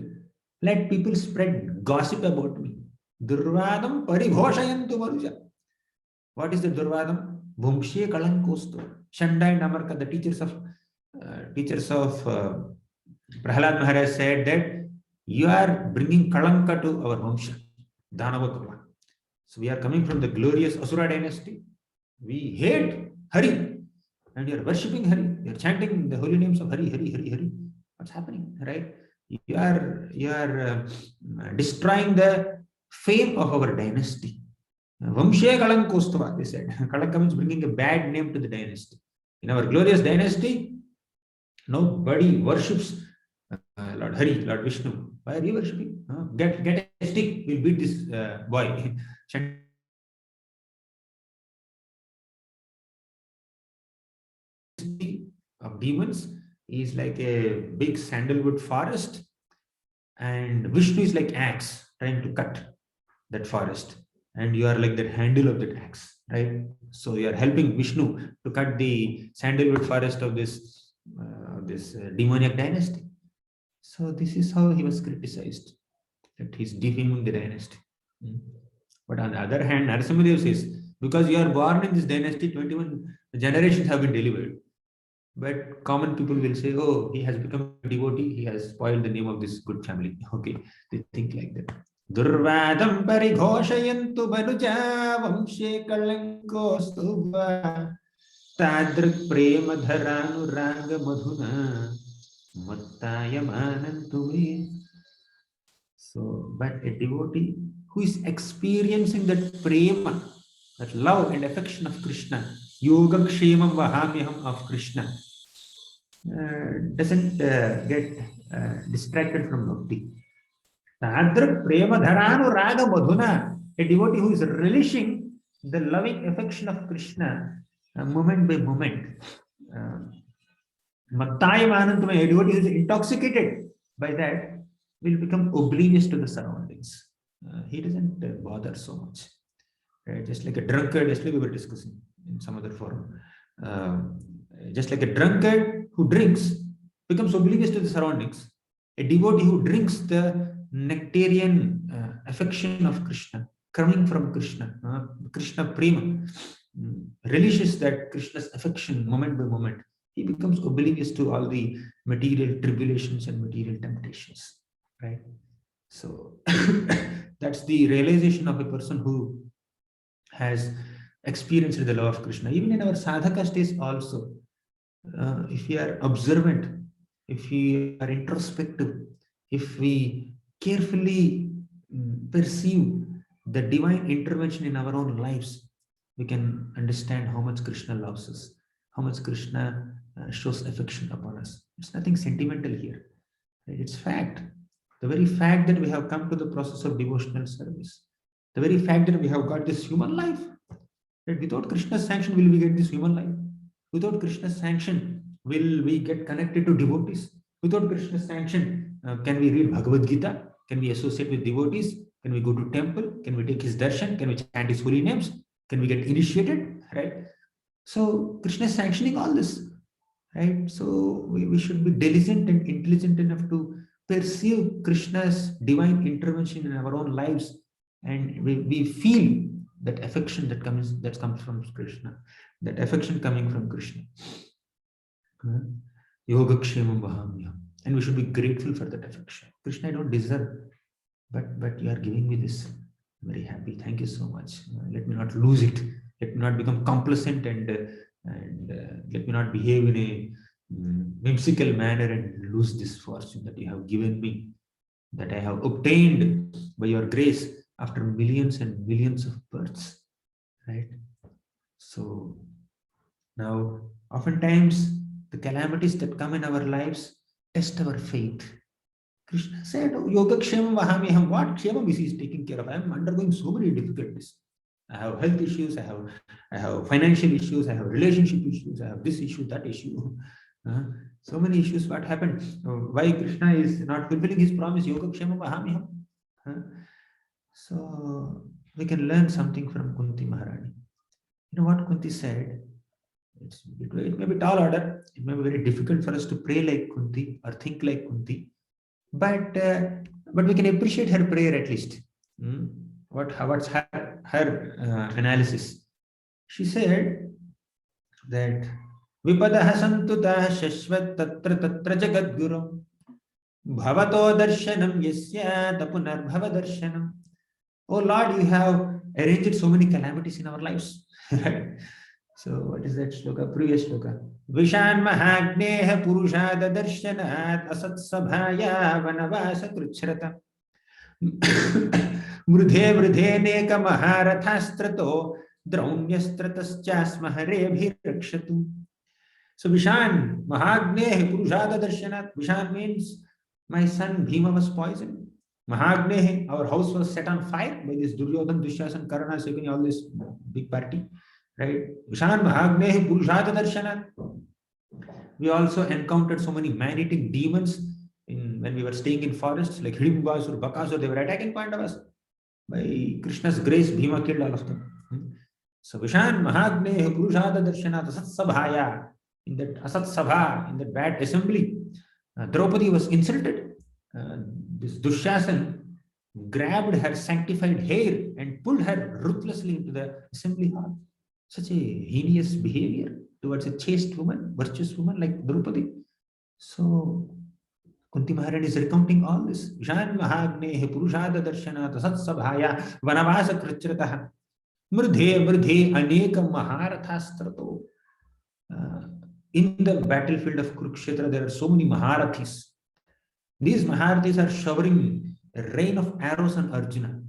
Let people spread gossip about me. Durvadam parighosayantu manuja. What is the Durvadam? Vamshe kalankostu. Shanda and Amarka, the teachers of Prahlad Maharaj said that you are bringing kalanka to our Vamsha, Danava Kulla. So we are coming from the glorious Asura dynasty. We hate Hari and you are worshipping Hari. You are chanting the holy names of Hari, Hari, Hari, Hari. What's happening, right? You are destroying the fame of our dynasty. Vamshe Kalankostava, they said. Kalanka means bringing a bad name to the dynasty. In our glorious dynasty, nobody worships Lord Hari, Lord Vishnu. Why are you worshipping? Get a stick, we'll beat this boy. Of demons is like a big sandalwood forest, and Vishnu is like axe trying to cut that forest, and you are like the handle of that axe, right? So you are helping Vishnu to cut the sandalwood forest of this demoniac dynasty. So this is how he was criticized, that he's defaming the dynasty. But on the other hand, Narasimhadev says, because you are born in this dynasty, 21 generations have been delivered. But common people will say, oh, he has become a devotee, he has spoiled the name of this good family. Okay, they think like that. Durvadam parighosayantu banuja vamshe kalankostu va tadrik prema dharanu ranga madhuna muttayamanantu me. So, but a devotee who is experiencing that prema, that love and affection of Krishna, yoga Kshemam Vahamyaham of Krishna, doesn't get distracted from bhakti. Adrak prema dharanu raga madhuna, a devotee who is relishing the loving affection of Krishna moment by moment. Mattayamanantum, a devotee who is intoxicated by that will become oblivious to the surroundings. He doesn't bother so much. Right? Just like a drunkard, yesterday we were discussing in some other forum. Just like a drunkard who drinks becomes oblivious to the surroundings. A devotee who drinks the nectarian affection of Krishna, coming from Krishna, Krishna prema, relishes that Krishna's affection moment by moment. He becomes oblivious to all the material tribulations and material temptations. Right? So that's the realization of a person who has experienced the love of Krishna. Even in our sadhaka states also, if we are observant, if we are introspective, if we carefully perceive the divine intervention in our own lives, we can understand how much Krishna loves us, how much Krishna shows affection upon us. It's nothing sentimental here. It's fact. The very fact that we have come to the process of devotional service, the very fact that we have got this human life, that without Krishna's sanction will we get this human life? Without Krishna's sanction, will we get connected to devotees? Without Krishna's sanction, can we read Bhagavad Gita? Can we associate with devotees? Can we go to temple? Can we take his darshan? Can we chant his holy names? Can we get initiated? Right? So Krishna is sanctioning all this. Right? So we should be diligent and intelligent enough to perceive Krishna's divine intervention in our own lives, and we feel that affection that comes from Krishna, that affection coming from Krishna. Yoga Kshemam Vahamyaham. And we should be grateful for that affection. Krishna, I don't deserve, but you are giving me this. I'm very happy. Thank you so much. Let me not lose it. Let me not become complacent, and let me not behave in a whimsical manner and lose this fortune that you have given me, that I have obtained by your grace after millions and millions of births. Right? So now, oftentimes, the calamities that come in our lives test our faith. Krishna said, Yoga Kshemam Vahamyaham. What Kshemam is he taking care of? I am undergoing so many difficulties. I have health issues, I have financial issues, I have relationship issues, I have this issue, that issue. So many issues. What happened? Why Krishna is not fulfilling his promise? Yoga Kshemam Vahamyaham. So we can learn something from Kunti Maharani. You know what Kunti said? It may be tall order. It may be very difficult for us to pray like Kunti or think like Kunti, but we can appreciate her prayer at least. What's her analysis? She said that Vipadaha santutah shashvat tatra jagadgurum bhavato darshanam yasya tapunar bhava darshanam. Oh Lord, you have arranged so many calamities in our lives. So what is that shloka? Previous shloka. Vishan mahagneha purushada darshanat asat sabhaya vanavasa kruchrata mridhe mridhe neka maharathastrato draunyastratascha hare bhirakshatu. So Vishan mahagneha purushada darshanat. Vishan means my son Bhima was poisoned. Mahagneha, our house was set on fire by this Duryodhan, Dushyasan, Karna, Shakuni, all this big party. Right? Vishan Mahagnehi Purushata Darshanat. We also encountered so many man-eating demons when we were staying in forests, like Hidimbasur, Bakasur. They were attacking Pandavas. By Krishna's grace, Bhima killed all of them. So Vishan Mahagnehi Purushata Darshanat Asat Sabhaya. In that Asat Sabha, in that bad assembly, Draupadi was insulted. This Dushyasan grabbed her sanctified hair and pulled her ruthlessly into the assembly hall. Such a heinous behavior towards a chaste woman, virtuous woman like Draupadi. So Kunti Maharani is recounting all this. Vishan Mahagnehe Purushada Darshanat Sat Sabhaya Vanavasa Krichrataha Mridhe Mridhe Anekam Maharathastrato. In the battlefield of Kurukshetra, there are so many Maharathis. These Maharathis are showering a rain of arrows on Arjuna.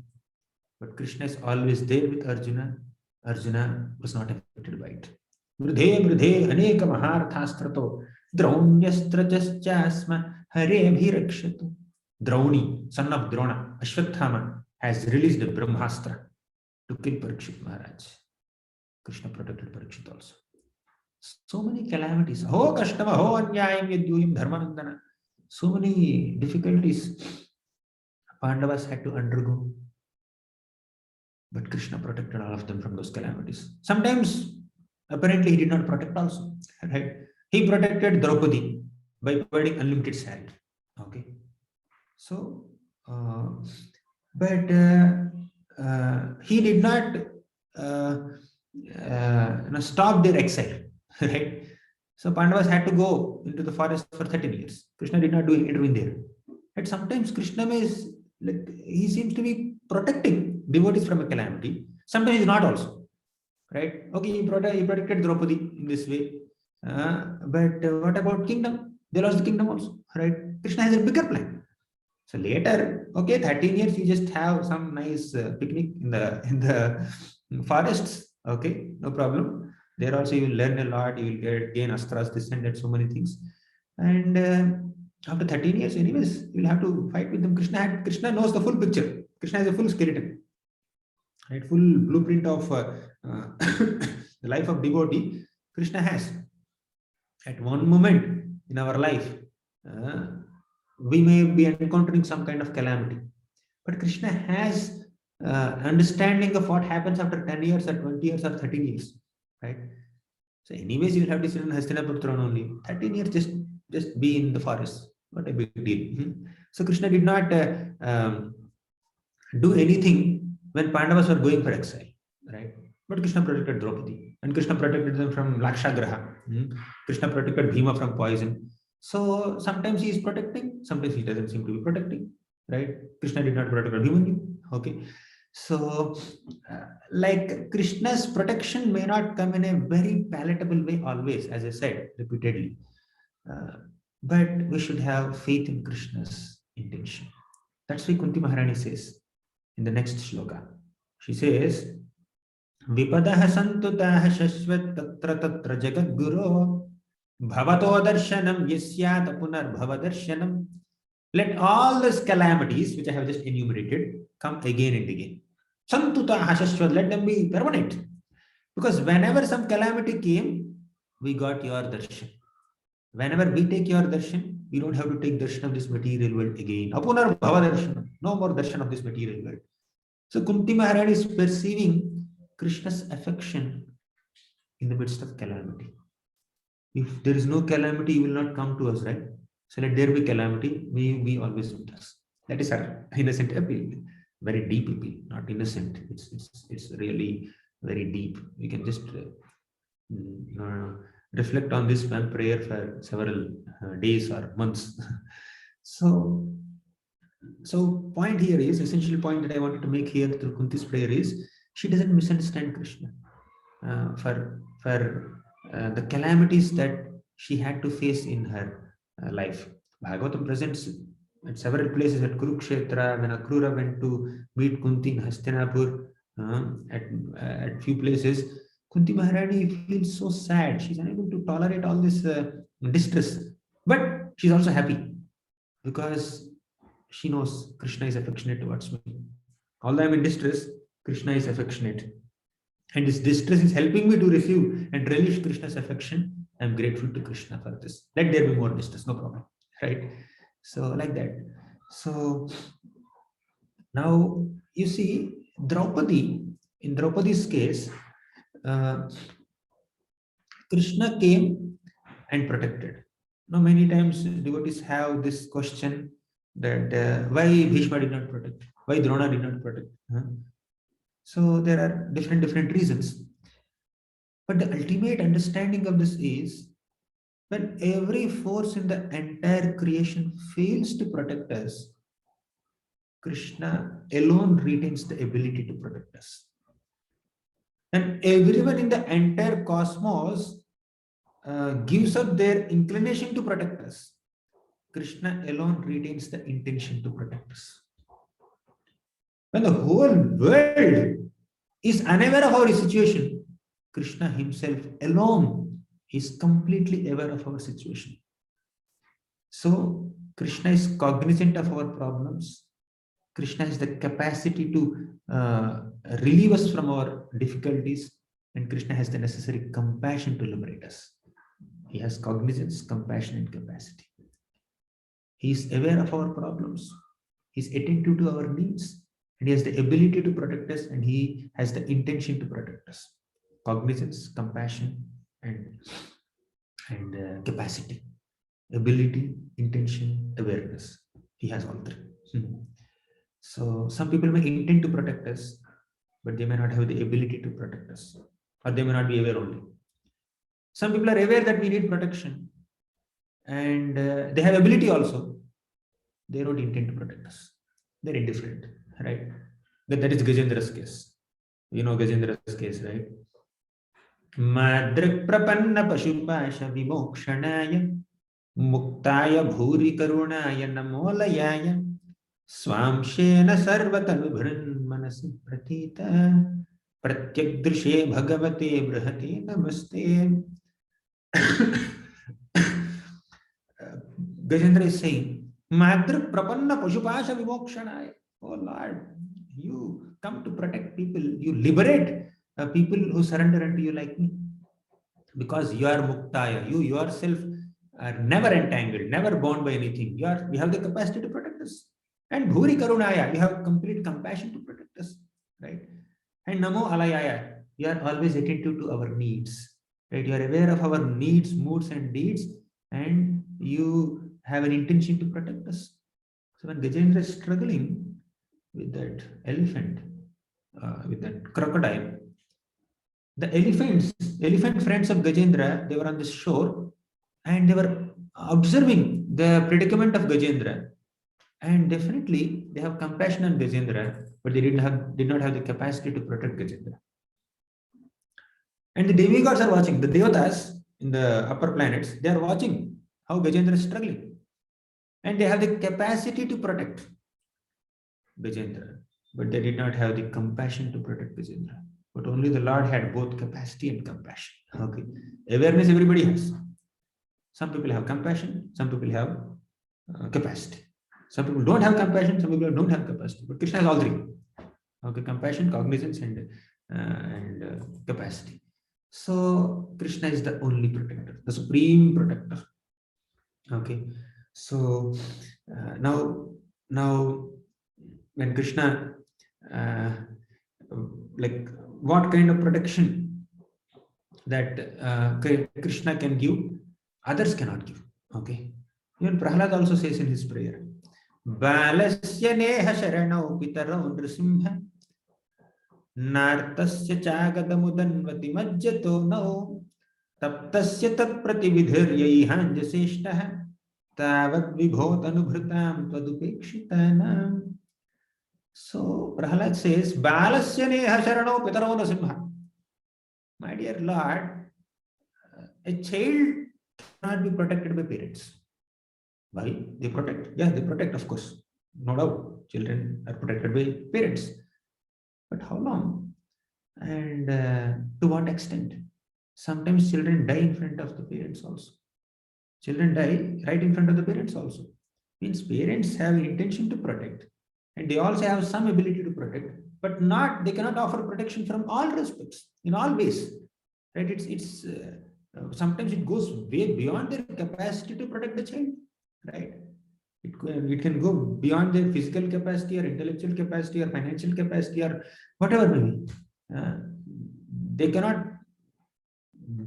But Krishna is always there with Arjuna. Arjuna was not affected by it. Mridhe mridhe aneka maharthastrato draunyastrajaschasma hare bhirakshatu. Drauni, son of Drona, Ashwathama, has released the Brahmastra to kill Parikshit Maharaj. Krishna protected Parikshit also. So many calamities. Ho kashtama, ho anyayam yadyuyam dharmanandana. So many difficulties Pandavas had to undergo. But Krishna protected all of them from those calamities. Sometimes, apparently, he did not protect also. Right? He protected Draupadi by providing unlimited salary. Okay. So, but he did not stop their exile. Right? So Pandavas had to go into the forest for 13 years. Krishna did not intervene there. And sometimes Krishna is like, he seems to be protecting devotees from a calamity. Sometimes he's not also. Right? Okay, he protected Draupadi in this way. But what about kingdom? They lost the kingdom also. Right? Krishna has a bigger plan. So later, okay, 13 years you just have some nice picnic in the forests. Okay, no problem. There also you will learn a lot. You will gain astras, this and that, so many things. And after 13 years, anyways, you will have to fight with them. Krishna knows the full picture. Krishna has a full skeleton, right? Full blueprint of the life of devotee. Krishna has. At one moment in our life, uh, we may be encountering some kind of calamity, but Krishna has understanding of what happens after 10 years or 20 years or 13 years, right? So anyways, you will have to sit in Hastinapur throne only. 13 years, just be in the forest. What a big deal. So Krishna did not do anything when Pandavas were going for exile, right? But Krishna protected Draupadi, and Krishna protected them from Lakshagraha. Krishna protected Bhima from poison. So sometimes he is protecting, sometimes he doesn't seem to be protecting, right? Krishna did not protect Abhimanyu. Okay, so like Krishna's protection may not come in a very palatable way always, as I said repeatedly, uh, but we should have faith in Krishna's intention. That's why Kunti Maharani says in the next shloka. She says, Vipadah santutah shashvat tatra tatra jagat guru bhavato darshanam yasyat punar bhavadarshanam. Let all these calamities, which I have just enumerated, come again and again. Santutah shashvat, let them be permanent. Because whenever some calamity came, we got your darshan. Whenever we take your darshan, we don't have to take darshan of this material world again. Apunar bhavadarshanam. No more darshan of this material world. So Kunti Maharani is perceiving Krishna's affection in the midst of calamity. If there is no calamity, you will not come to us, right? So let there be calamity, we always with us. That is our innocent appeal. Very deep appeal, not innocent. It's really very deep. We can just reflect on this prayer for several days or months. So point here is, essential point that I wanted to make here through Kunti's prayer is, she doesn't misunderstand Krishna for the calamities that she had to face in her life. Bhagavatam presents at several places at Kurukshetra, when Akrura went to meet Kunti in Hastinapur, at few places, Kunti Maharani feels so sad. She's unable to tolerate all this distress, but she's also happy because she knows Krishna is affectionate towards me. Although I'm in distress, Krishna is affectionate. And this distress is helping me to receive and relish Krishna's affection. I'm grateful to Krishna for this. Let there be more distress, no problem. Right? So, like that. So, now you see, Draupadi, in Draupadi's case, Krishna came and protected. Now, many times devotees have this question that why Bhishma did not protect, why Drona did not protect. So there are different reasons. But the ultimate understanding of this is, when every force in the entire creation fails to protect us, Krishna alone retains the ability to protect us. And everyone in the entire cosmos gives up their inclination to protect us. Krishna alone retains the intention to protect us. When the whole world is unaware of our situation, Krishna himself alone is completely aware of our situation. So Krishna is cognizant of our problems. Krishna has the capacity to relieve us from our difficulties, and Krishna has the necessary compassion to liberate us. He has cognizance, compassion, and capacity. He is aware of our problems. He is attentive to our needs, and he has the ability to protect us, and he has the intention to protect us. Cognizance, compassion, and capacity, ability, intention, awareness. He has all three. So some people may intend to protect us, but they may not have the ability to protect us, or they may not be aware only. Some people are aware that we need protection, and they have ability also. They don't intend to protect us. They're indifferent, right? That is Gajendra's case. You know Gajendra's case, right? Madrik prapanna pashupasha vimokshanaya muktaya bhuri karunaya namolayaya स्वांशेन सर्वतनुभृन् मनसि प्रतीत प्रत्यग्दृशे भगवते बृहते नमस्ते. Gajendra is saying, Madhur Prapanna Pashupasha Vimokshanaaya. Oh Lord, you come to protect people, you liberate people who surrender unto you like me. Because you are Muktaya, you yourself are never entangled, never bound by anything. You have the capacity to protect us. And Bhuri Karunaya, you have complete compassion to protect us. Right? And Namo Alayaya, you are always attentive to our needs. Right? You are aware of our needs, moods, and deeds, and you have an intention to protect us. So when Gajendra is struggling with that elephant, with that crocodile, the elephant friends of Gajendra, they were on the shore and they were observing the predicament of Gajendra. And definitely they have compassion on Gajendra, but they did not have the capacity to protect Gajendra. And the demigods are watching, the devatas in the upper planets, they are watching how Gajendra is struggling. And they have the capacity to protect Gajendra, but they did not have the compassion to protect Gajendra. But only the Lord had both capacity and compassion. Okay. Awareness everybody has. Some people have compassion, some people have capacity. Some people don't have compassion, some people don't have capacity. But Krishna has all three. Okay, compassion, cognizance, and capacity. So Krishna is the only protector, the supreme protector. Okay. So now when Krishna like what kind of protection that Krishna can give, others cannot give. Okay. Even Prahlad also says in his prayer, Balasya neha sharanau pitarau nrisimha nartasya chagadamudanvati majjato nau taptasya tat pratividhiryai hanjaseshtah tavad vibhot anubhritam tvadupekshitanam. So Prahlad says, Balasya neha sharanau pitarau nrisimha. My dear Lord, a child cannot be protected by parents. Why? They protect. Yeah, they protect, of course. No doubt. Children are protected by parents. But how long? And to what extent? Sometimes children die in front of the parents also. Children die right in front of the parents also. Means parents have intention to protect. And they also have some ability to protect, but they cannot offer protection from all respects, in all ways. Right? It's sometimes it goes way beyond their capacity to protect the child. Right? It can go beyond their physical capacity or intellectual capacity or financial capacity or whatever maybe. They cannot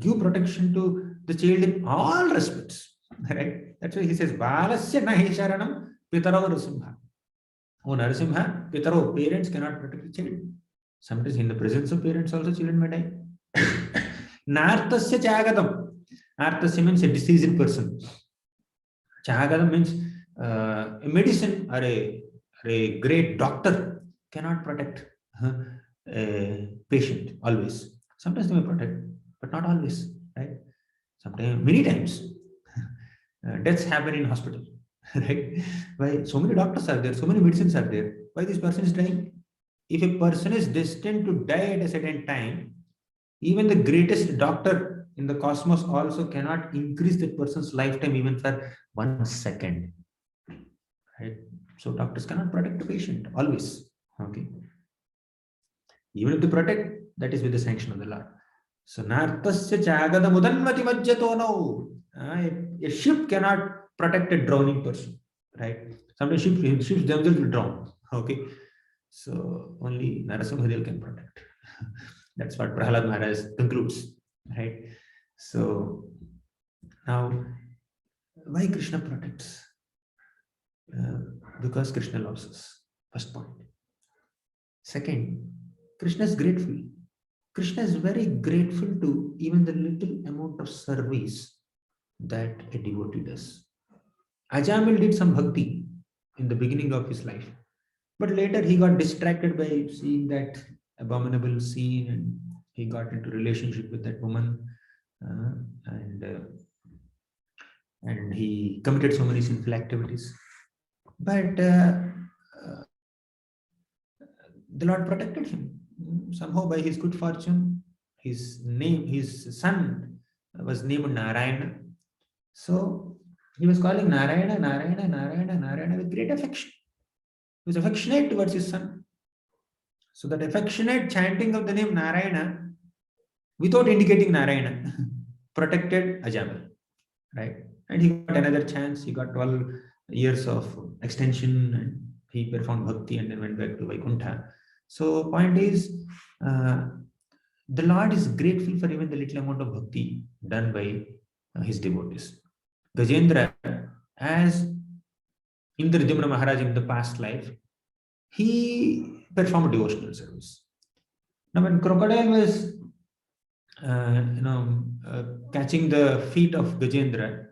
give protection to the child in all respects. Right? That's why he says, Balasya nahi sharanam pitarau nrisimha. Oh, Narasimha, Pitaro, parents cannot protect the child. Sometimes in the presence of parents also children may die. Nartasya Chagadam. Nartasya means a diseased person. Chagadam means a medicine or a great doctor cannot protect a patient always. Sometimes they may protect, but not always. Right? Sometimes, many times, deaths happen in hospital. Right? Why so many doctors are there, so many medicines are there. Why this person is dying? If a person is destined to die at a certain time, even the greatest doctor in the cosmos also cannot increase that person's lifetime even for 1 second. Right? So doctors cannot protect the patient always. Okay. Even if they protect, that is with the sanction of the Lord. So nartasya chagada mudanvati majjato no. A ship cannot protect a drowning person. Right? Sometimes ships themselves will drown. Okay. So only Narasimhadev can protect. That's what Prahlad Maharaj concludes. Right? So now, why Krishna protects? Because Krishna loves us. First point. Second, Krishna is grateful. Krishna is very grateful to even the little amount of service that a devotee does. Ajamil did some bhakti in the beginning of his life, but later he got distracted by seeing that abominable scene and he got into relationship with that woman and he committed so many sinful activities. But the Lord protected him. Somehow by his good fortune, his son was named Narayana. So he was calling Narayana, Narayana, Narayana, Narayana with great affection. He was affectionate towards his son. So that affectionate chanting of the name Narayana without indicating Narayana protected Ajamil, right? And he got another chance. He got 12 years of extension and he performed bhakti and then went back to Vaikuntha. So point is, the Lord is grateful for even the little amount of bhakti done by his devotees. Gajendra, as Indradyumna Maharaj in the past life, he performed devotional service. Now, when crocodile was, catching the feet of Gajendra,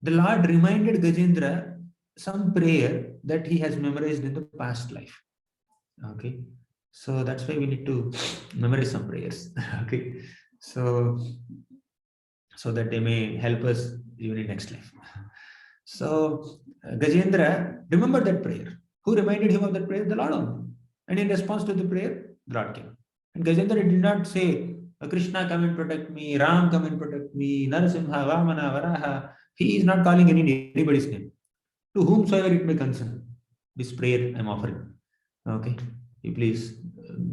the Lord reminded Gajendra some prayer that he has memorized in the past life. Okay, so that's why we need to memorize some prayers. Okay, so that they may help us even in next life. So Gajendra remembered that prayer. Who reminded him of that prayer? The Lord only. And in response to the prayer, the Lord came. And Gajendra did not say, Krishna, come and protect me, Ram, come and protect me, Narasimha, Vamana, Varaha. He is not calling anybody's name. To whomsoever it may concern, this prayer I am offering. Okay, you please,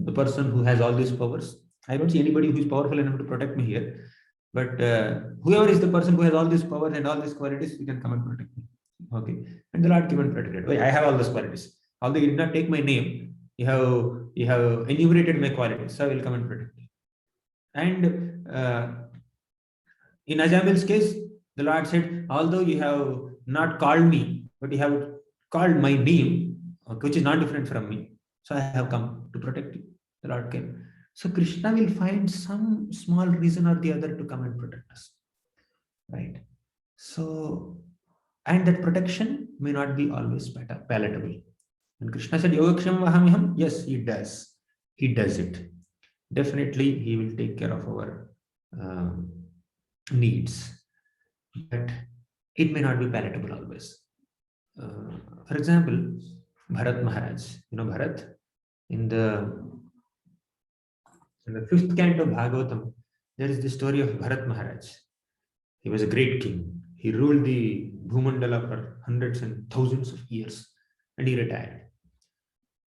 the person who has all these powers, I don't see anybody who is powerful enough to protect me here, but whoever is the person who has all these powers and all these qualities, you can come and protect me. Okay, and the Lord came and protected. I have all those qualities. Although you did not take my name, you have enumerated my qualities, so I will come and protect you. And in Ajamil's case, the Lord said, although you have not called me, but you have called my name, which is not different from me, so I have come to protect you. The Lord came. So Krishna will find some small reason or the other to come and protect us. Right? So, and that protection may not be always palatable. When Krishna said, Kshemam Vahamyaham, yes, he does. He does it. Definitely, he will take care of our needs. But it may not be palatable always. For example, Bharat Maharaj, Bharat, in the fifth canto of Bhagavatam, there is the story of Bharat Maharaj. He was a great king. He ruled the Bhumandala for hundreds and thousands of years and he retired.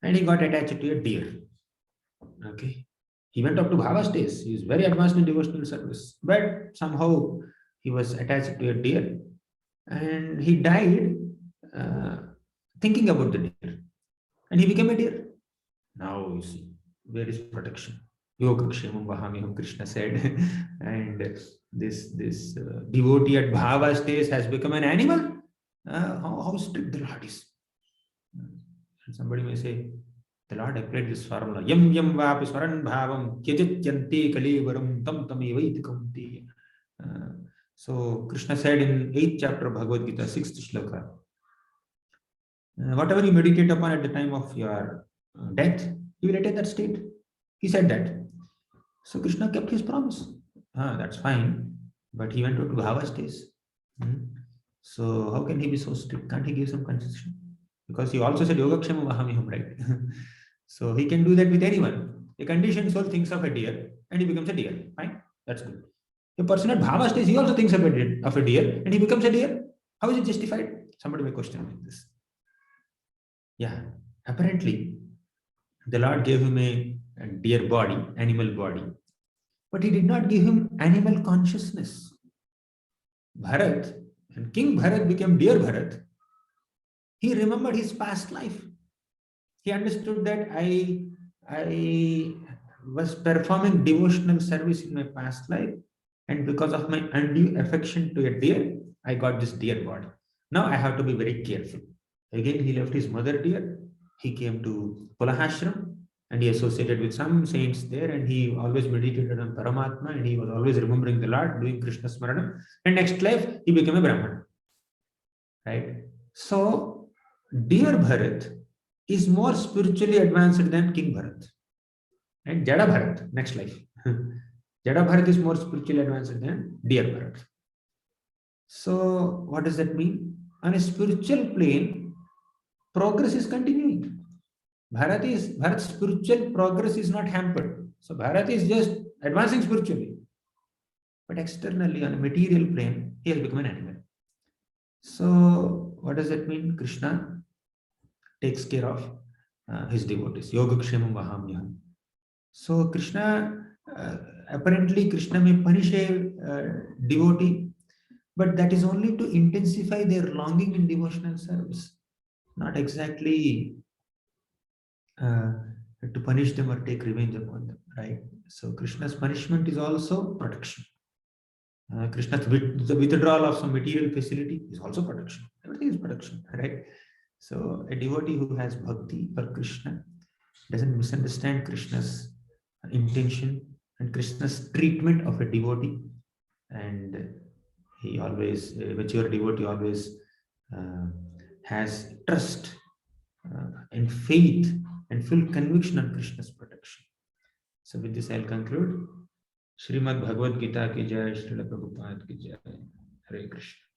And he got attached to a deer. Okay. He went up to Bhava stage. He was very advanced in devotional service. But somehow he was attached to a deer and he died thinking about the deer. And he became a deer. Now you see, where is protection? Kshemam Vahamyaham, Krishna said. And this devotee at Bhava stage has become an animal. How strict the Lord is. And somebody may say, the Lord applied this formula. Yam yam vapi swaran bhavam kyajityanti kalevaram tam tamevaitikam te. So Krishna said in 8th chapter of Bhagavad Gita, 6th shloka, whatever you meditate upon at the time of your death, you will attain that state. He said that. So Krishna kept his promise. That's fine. But he went to Bhava stage. So how can he be so strict? Can't he give some concession? Because he also said Kshemam Vahamyaham, right? So he can do that with anyone. A conditioned soul thinks of a deer and he becomes a deer. Fine, that's good. A person at Bhava stage, he also thinks of a deer and he becomes a deer. How is it justified? Somebody may question like this. Yeah, apparently the Lord gave him a deer body, animal body, but he did not give him animal consciousness. Bharat, when King Bharat became dear Bharat, he remembered his past life. He understood that I was performing devotional service in my past life, and because of my undue affection to a deer, I got this deer body. Now I have to be very careful. Again, he left his mother deer. He came to Pulahashram and he associated with some saints there, and he always meditated on Paramatma, and he was always remembering the Lord, doing Krishna Smarana. And next life, he became a Brahman. Right? So, dear Bharat is more spiritually advanced than King Bharat. And Jada Bharat, next life. Jada Bharat is more spiritually advanced than dear Bharat. So, what does that mean? On a spiritual plane, progress is continuing. Bharat's spiritual progress is not hampered. So Bharat is just advancing spiritually. But externally, on a material plane, he has become an animal. So what does that mean? Krishna takes care of his devotees. Yoga Kshemam Vahamyaham. So apparently Krishna may punish a devotee, but that is only to intensify their longing in devotional service, not exactly to punish them or take revenge upon them, right? So Krishna's punishment is also protection. The withdrawal of some material facility is also protection. Everything is protection, right? So a devotee who has bhakti for Krishna doesn't misunderstand Krishna's intention and Krishna's treatment of a devotee, and he always, a mature devotee always has trust and faith and full conviction on Krishna's protection. So with this I'll conclude. Srimad Bhagavad Gita ki jai, Srila Prabhupada ki jai. Hare Krishna.